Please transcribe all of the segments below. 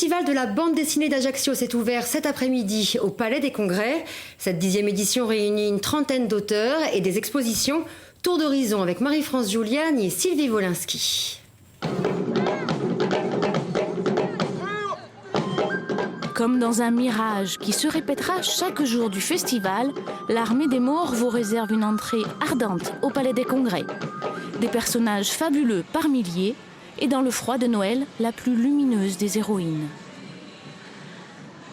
festival de la bande dessinée d'Ajaccio s'est ouvert cet après-midi au Palais des Congrès. Cette 10e édition réunit une trentaine d'auteurs et des expositions. Tour d'horizon avec Marie-France Giuliani et Sylvie Wolinski. Comme dans un mirage qui se répétera chaque jour du festival, l'Armée des Morts vous réserve une entrée ardente au Palais des Congrès. Des personnages fabuleux par milliers et dans le froid de Noël, la plus lumineuse des héroïnes.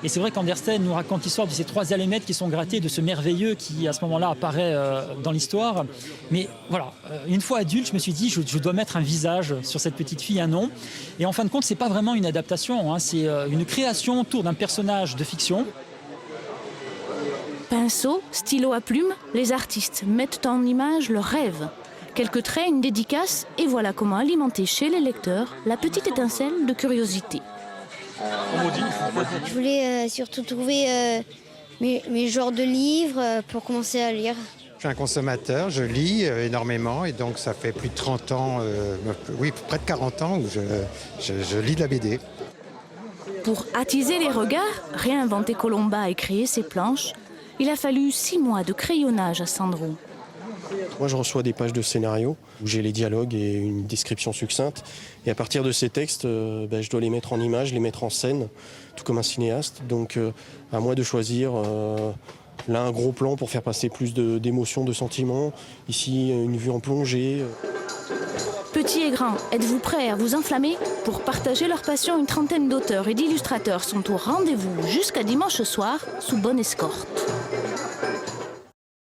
Et c'est vrai qu'Andersen nous raconte l'histoire de ces 3 alémètres qui sont grattés, de ce merveilleux qui, à ce moment-là, apparaît dans l'histoire. Mais voilà, une fois adulte, je me suis dit, je dois mettre un visage sur cette petite fille, un nom. Et en fin de compte, c'est pas vraiment une adaptation, hein, c'est une création autour d'un personnage de fiction. Pinceau, stylo à plume, les artistes mettent en image leurs rêves. Quelques traits, une dédicace, et voilà comment alimenter chez les lecteurs la petite étincelle de curiosité. Je voulais surtout trouver mes genres de livres pour commencer à lire. Je suis un consommateur, je lis énormément et donc ça fait plus de 30 ans, oui près de 40 ans où je lis de la BD. Pour attiser les regards, réinventer Colomba et créer ses planches, il a fallu 6 mois de crayonnage à Sandro. Moi, je reçois des pages de scénario où j'ai les dialogues et une description succincte. Et à partir de ces textes, je dois les mettre en images, les mettre en scène, tout comme un cinéaste. Donc, à moi de choisir là un gros plan pour faire passer plus d'émotions, de sentiments. Ici, une vue en plongée. Petits et grands, êtes-vous prêts à vous enflammer? Pour partager leur passion, une trentaine d'auteurs et d'illustrateurs sont au rendez-vous jusqu'à dimanche soir sous bonne escorte.